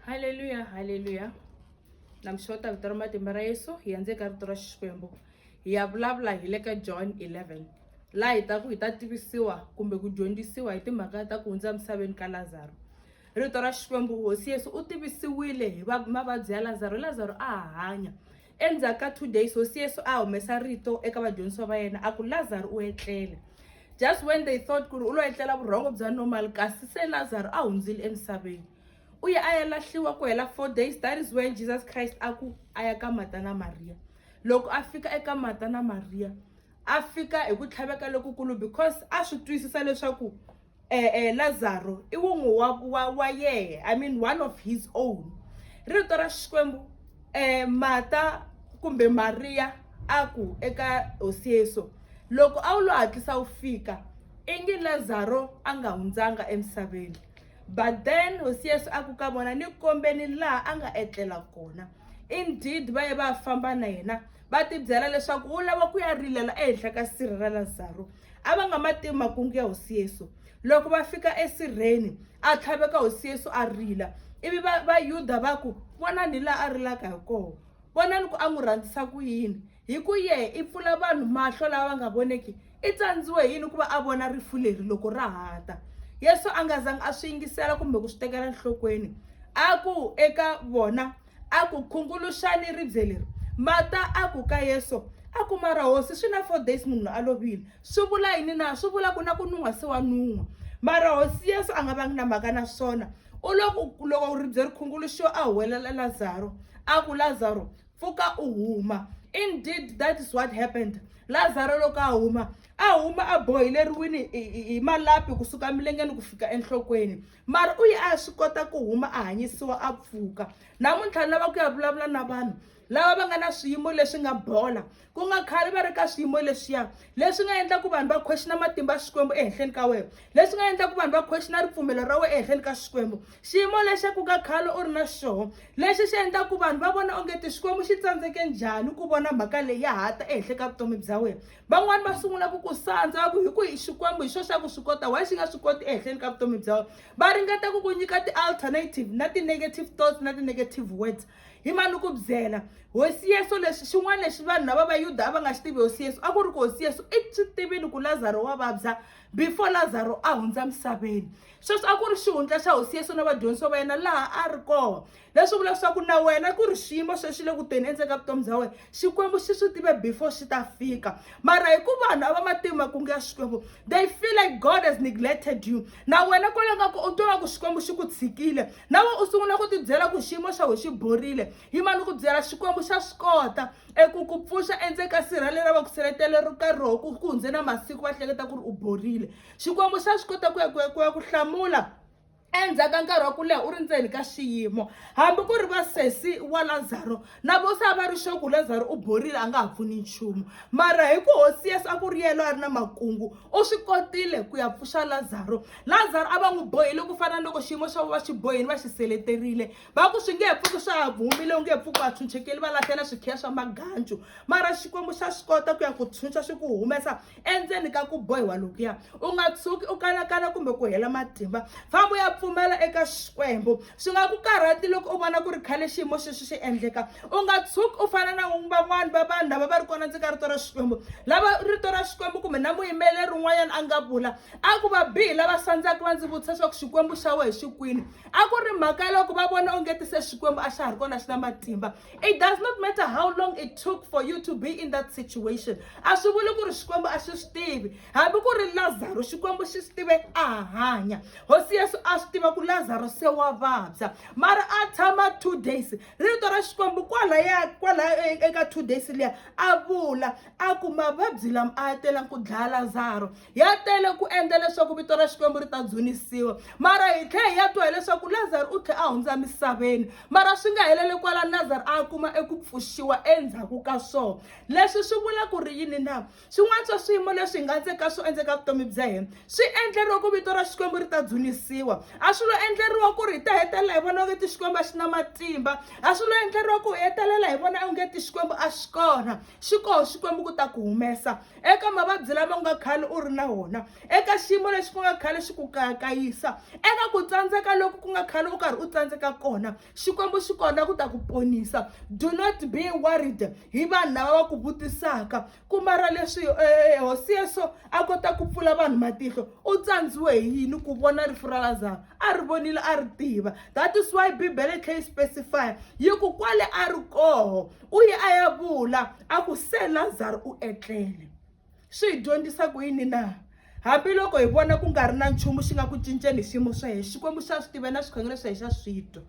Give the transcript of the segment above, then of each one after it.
Haleluya, haleluya. Namshota vito ra matimba ra Yesu hi ya ka rito ra Xikwembu. Hi ya vulavula hi le ka John 11. Laha hi ta ku hi ta tivisiwa kumbe ku dyondzisiwa hi timhaka ta ku hundza misaveni ka Lazaro. Rito ra Xikwembu, Hosi Yesu u tivisiwile hi mavabyi ya Lazaro. Lazaro a hanya. Endzhaku ka 2 days Hosi Yesu a humesa rito eka vadyondzisi va yena a ku Lazaro u etlele. Just when they thought ku ri u lo etlela vurhongo bya normal, kasi se Lazaro a hundzile emisaveni. Uya a ya lahliwa ku hela 4 days. That is when Jesus Christ aku aya ka Martha na Maria. Loko a fika eka Martha na Maria, a fika hi ku tlhaveka lokukulu because a swi twisisa leswaku Lazaro I wun'we wa yehe, I mean one of his own. Rito ra Xikwembu, Martha kumbe Maria aku eka Hosi Yesu, loko a wu lo hatlisa wu fika ingi Lazaro a nga hundzanga emisaveni. But then Hosi Yesu aku ka vona ni kombeni laha a nga etlela kona. Indeed va ye va famba na yena va tibyela leswaku u lava ku ya rilela ehenhla ka sirha ra Lazaro. A va nga mativi makungu ya Hosi Yesu. Loko va fika esirheni a tlhaveka Hosi Yesu a rila, ivi va Yuda va ku vonani laha a rilaka hi kona, vonani ku a n'wi rhandzisa ku yini, hi ku yehe I pfula vanhu mahlo lava nga voneki, I tsandziwe hi yini ku va a vona rifu leri loko ra hata. Yesu a nga zangi a swi yingisela kumbe ku swi tekela enhlokweni. A ku eka vona a ku khunguluxani ribye leri. Martha a ku ka Yesu a ku mara Hosi swi na 4 days munhu a lovile, swi vula yini na? Swi vula ku na ku nun'ha se wa nun'ha. Mara Hosi Yesu a nga vangi na mhaka na swona. U loko ribye ri khunguluxiwa a huwelela Lazaro a ku Lazaro pfuka u huma. Indeed that is what happened. Lazaro loko a huma a bohileriwini hi malapi kusuka milengeni ku fika enhlokweni, mara u ye a swi kota ku huma a hanyisiwa a pfuka. Namuntlha ni lava ku ya vulavula na vanhu lava va nga na swiyimo leswi nga bola, ku nga khale va ri ka swiyimo leswiya leswi nga endla ku vanhu va question matimba ya Xikwembu ehenhleni ka wena, leswi nga endla ku vanhu va question ripfumelo ra wena ehenhleni ka Xikwembu. Xiyimo lexi ku nga khale u ri na xoho lexi xi endla ku vanhu va vona onge ti Xikwembu xi tsandzeke njhani ku vona mhaka leyi ya hata ehenhla ka vutomi bya wena. Van'wani va sungula ku sandza ku hi ku Xikwembu hi xo xa ku swi kota, why xi nga swi koti ehenhleni ka vutomi bya wena. Va ringeta ku nyika ti-alternative na ti-negative thoughts na ti-negative words. Hi mani ku byela Hosi Yesu leswi xin'wana lexi vanhu lava va Yuda va nga xi tivi Hosi Yesu a ku ri ku Hosi Yesu I swi tivini ku Lazaro wa vabya before Lazaro a hundza misaveni. Sweswo a ku ri xihundla xa Hosi Yesu na vadyondzisi va yena laha a ri kona. Leswi vula leswaku na wena ku ri xiyimo xexi le ku teni endzeni ka vutomi bya wena Xikwembu xi swi tive before xi ta fika. Mara hi ku vanhu a va mativi makungu ya Xikwembu, they feel like God has neglected you. Na wena kwale nga ku u twa ku Xikwembu xi ku tshikile, na wena u sungula ku tibyela ku xiyimo xa wena xi borile. Hi mani ku byela Xikwembu xa swi kota eku ku pfuxa endzeni ka sirha leri va ku seletela ri ka roho ku hundze na masiku va hleketa ku ri u borile. Xikwembu xa swi kota ku ya ku hlamula endzhaku ka nkarhi wa ku leha u ri ndzeni ka xiyimo. Hambi ku ri va sesi wa Lazaro na vo se a va ri sure ku Lazaro u borile a nga ha pfuni nchumu, mara hi ku Hosi Yesu a ku ri yena a ri na makungu u swi kotile ku ya pfuxa Lazaro. Lazaro a va n'wi bohile ku fana loko xiyimo xa vo va xi bohini va xi seleterile, va ku swi nge he pfuki swa ha humile, u nge he pfuki va tshunxekeli va lahlela swikhiya swa magancu. Mara Xikwembu xa swi kota ku ya ku tshunxa swi ku humesa endzeni ka ku bohiwa lokuya. U nga tshuki u kanakana kumbe ku hela matimba. Famba u ya pfumela eka Xikwembu. Swi nga ku karhati loko u vona ku ri khale xiyimo xexi xi endleka. U nga tshuki u fana na van'wani va vanhu lava va ri kona endzeni ka rito ra Xikwembu, lava rito ra Xikwembu kumbe na muyimbeleri un'wanyana a nga vula a ku va bihi lava sandzaka va ndzi vutisa leswaku Xikwembu xa wena xi kwini. A ku ri mhaka loko va vona onge ti se Xikwembu a xa ha ri kona xi na matimba. It does not matter how long it took for you to be in that situation. A swi vuli ku ri Xikwembu a xi swi tivi. Hambi ku ri Lazaro Xikwembu xi swi tive a hanya. Hosi Yesu a swi tiva ku Lazaro se wa vabya, mara a tshama 2 days. Rito ra Xikwembu kwala eka 2 days liya a vula a ku mavabyi lama a ya tela ku dlaya Lazaro, ya tele ku endla leswaku vito ra Xikwembu ri ta dzunisiwa. Mara hi tlhe hi ya twa hileswaku Lazaro u tlhe a hundza misaveni, mara swi nga heleli kwala Lazaro a kuma eku pfuxiwa endzhaku ka swona. Leswi swi vula ku ri yini na? Swin'wana swa swiyimo leswi hi nga ndzeka swo endzeka vutomi bya hina swi endleriwa ku vito ra Xikwembu ri ta dzunisiwa. A swi lo endleriwa ku ri hi ta hetelela hi vona onge ti Xikwembu a xi na matimba. A swi lo endleriwa ku hi hetelela hi vona onge ti Xikwembu a xi kona. Xi koho Xikwembu ku ta ku humesa eka mavabyi lama nga khale u ri na wona, eka xiyimo lexi ku nga khale xi ku kayisa, eka ku tsandzeka loko ku nga khale khale u karhi u tsandzeka kona Xikwembu xi kona ku ta ku ponisa. Do not be worried hi vanhu lava va ku vutisaka ku mara leswi hosi Yesu a kota ku pfula vanhu matihlo u tsandziwe hi yini ku vona rifu ra Lazaro a ri vonile a ri tiva. That is why Bibele khe specify yi ku kwale a ri koho u ye a ya vula a ku se Lazaro u etlele. Swi dyondzisa ku yini na hambiloko hi vona ku nga ri na nchumu xi nga ku cinceni hi xiyimo swa hina Xikwembu xa swi tiva na swikhongelo swa hina xa switwa.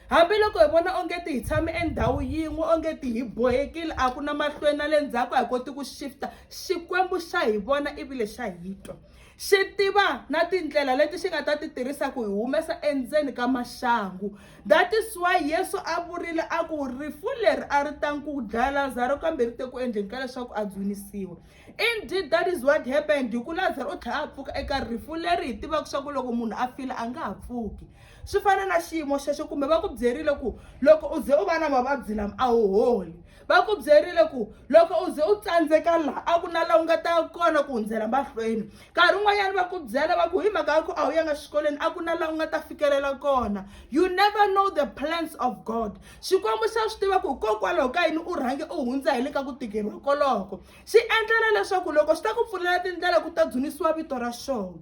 Hambiloko hi vona ongeti hi tshame endhawu yin'we ongeti hi bohekile a ku na mahlweni na le ndzhaku a hi koti ku shifta Xikwembu xa hi vona ivi lexa hi twa. Xi tiva na tindlela leti xi nga ta ti tirhisa ku hi humesa endzeni ka maxangu. That is why Yesu a vurile a ku rifu leri a ri ta ku dlaya Lazaro kambe ri te ku endleni ka leswaku a dzunisiwa. Indeed that is what happened hi ku Lazaro u tlhela a pfuka eka rifu leri hi tivaka swa ku loko munhu a file a nga ha pfuki. Swi fana na xiyimo xexo kumbe va ku byerile ku loko u ze u va na mavabyi lama a wu holi. Va ku byerile ku loko u ze u tsandzeka laha a ku na laha u nga ta kona ku hundzela mahlweni. Nkarhi wun'wanyana va ku byela va ku hi mhaka ya ku a wu yanga xikolweni a ku na laha u nga ta fikelela kona. You never know the plans of God. Xikwembu xa swi tiva ku hikokwalaho ka yini u rhange u hundza hi le ka ku tikeriwa koloko. Xi endlela leswaku loko swi ta ku pfulela tindlela ku ta dzunisiwa vito ra xona.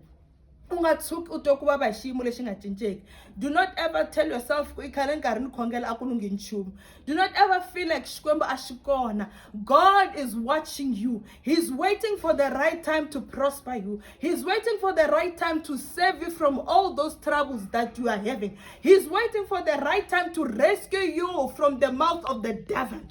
U nga tshuki u twa ku vava hi xiyimo lexi nga cinceki. Do not ever tell yourself ku i khale nkarhi ni khongela a ku lungi nchumu. Do not ever feel like Xikwembu a xi kona. God is watching you. He's waiting for the right time to prosper you. He's waiting for the right time to save you from all those troubles that you are having. He's waiting for the right time to rescue you from the mouth of the devil.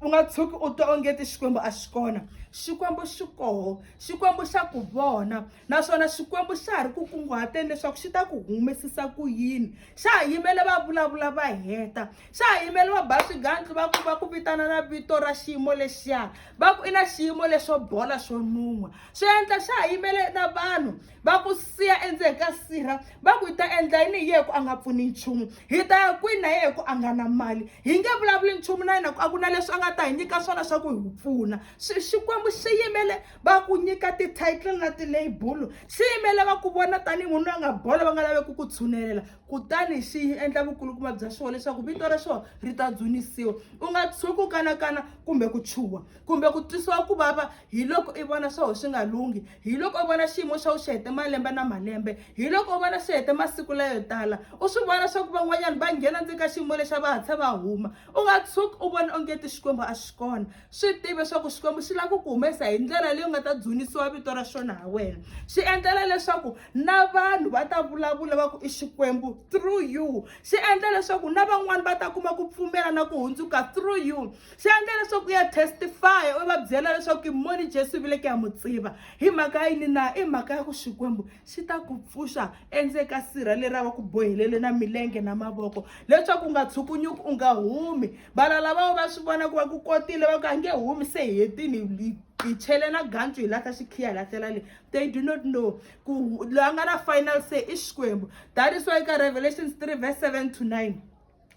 U nga tshuki u twa ongeti Xikwembu a xi kona. Xikwembu xi koho, Xikwembu xa ku vona naswona Xikwembu xa ha ri ku kunguhateni leswaku xi ta ku humesisa ku yini. Xa ha yimele va vulavula va heta. Xa ha yimele va ba swigandlu va ku vitana na vito ra xiyimo lexiya va ku i na xiyimo lexo bola xo nuhwa. Swi endla xa ha yimele na vanhu va ku siya endzeni ka sirha va ku hi ta endla yini hi yeku a nga pfuni nchumu. Hi ta ya kwini na yeku a nga na mali. Hi nge vulavuli nchumu na yena ku a ku na leswi a nga ta hi nyika swona swa ku hi pfuna. Xikwembu xi yimele va ku nyika ti-title na ti-label. Xi yimele va ku vona tanihi munhu a nga bola va nga laveki ku tshunelela kutani xi endla vukulukumba bya xona leswaku vito ra xona ri ta dzunisiwa. U nga tshuki u kanakana kumbe ku chuha kumbe ku twisiwa ku vava hi loko i vona swa swi nga lungi hi loko u vona xiyimo xa xi hete malembe na malembe hi loko u vona xi hete masiku layo tala u swi vona swa ku van'wanyana va nghena ndzeni ka xiyimo lexa va hatlha va huma. U nga tshuki u vona ongeti Xikwembu a xi kona. Swi tive swa ku Xikwembu xi lava ku humesa hi ndlela leyi u nga ta dzunisiwa vito ra xona ha wena. Xi endlela leswaku na vanhu va ta vulavula va ku i Xikwembu through you. Xi endla leswaku na van'wani va ta kuma ku pfumela na ku hundzuka through you. Xi endla leswaku ya testify u va byela leswaku i moni Jesu vile ke ya mu tiva. Hi mhaka yini na i mhaka ya ku Xikwembu xi ta ku pfuxa endzeni ka sirha leri va ku bohelele na milenge na mavoko leswaku u nga tshukunyuki u nga humi. Vanhu lava va swi vona ku va ku kotile va ku a nge humi se hi hetini hi chele na gancu hi lahla xikhiya hi lahlela le. They do not know ku loyi a nga na final say i Xikwembu. That is why ka Revelations 3:7-9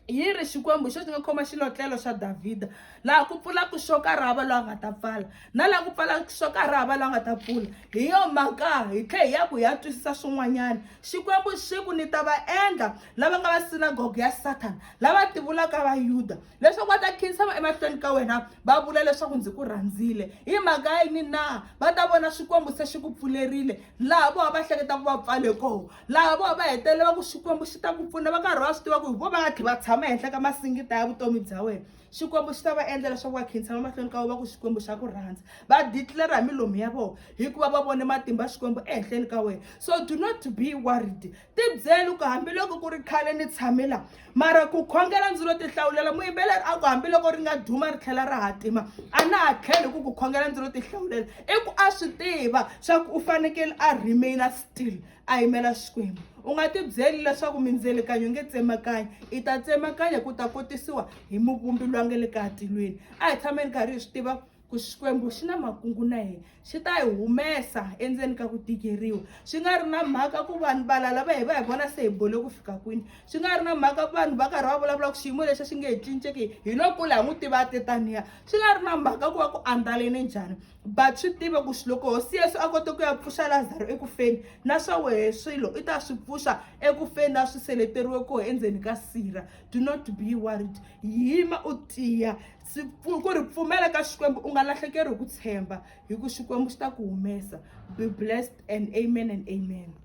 yi ri Xikwembu xo xi nga khoma xilotlelo xa Davhida laha ku pfulaka xoka rava loyi a nga ta pfala na laha ku pfalaka xoka rava loyi a nga ta pfula. Hi yo mhaka hi tlhe hi ya ku hi ya twisisa swin'wanyana. Xikwembu xi ku ni ta va endla lava nga va sinagogue ya Satan lava tivulaka va Yuda leswaku va ta khinsama emahlweni ka wena va vula leswaku ndzi ku rhandzile. Hi mhaka yini na va ta vona Xikwembu se xi ku pfulerile laha vona va hleketa ku va pfale koho laha vona va hetelela va ku Xikwembu xi ta ku pfuna va karhi va swi tiva ku hi vo va nga tlhe va tshama ehenhla ka masingita ya vutomi bya wena. Xikwembu xi ta va endla leswaku va khinsama mahlweni ka wena va ku Xikwembu xa ku rhandza va declare hi milomu ya vona hikuva va vone matimba Xikwembu ehenhleni ka wena. So do not be worried. Ti byeli ku hambiloko ku ri khale ni tshame laha mara ku khongela ndzi lo ti hlawulela muyimbeleri a ku hambiloko ri nga duma ri tlhela ra hatima a na ha tlheli ku khongela ndzi lo ti hlawulela i ku a swi tiva swa ku u fanekele a remain still a yimela Xikwembu. U nga ti byeli leswaku mindzelekanyo nge tsemakanya i ta tsemakanya ku ta kotisiwa hi muvumbi loyi a nga le ka tilweni. A hi tshameni karhi hi swi tiva ku Xikwembu xi na makungu na hina, xi ta hi humesa endzeni ka ku tikeriwa. Swi nga ri na mhaka ku vanhu valala va hi vona se hi bole ku fika kwini, swi nga ri na mhaka ku vanhu va karhi va vulavula ku xiyimo lexi xi nge hi cinceki hi lo kula hi n'wi tiva tetaniya, swi nga ri na mhaka ku va ku andlaleni njhani, but swi tiva ku loko hosi Yesu a kote ku ya pfuxa Lazaro ekufeni, na swa wehe swilo i ta swi pfuxa ekufeni na swi seleteriwe koho endzeni ka sirha. Do not be worried, yima u tiya ku ri pfumela ka Xikwembu, u nga lahlekeri hi ku tshemba hi ku Xikwembu xi ta ku humesa. Be blessed and amen and amen.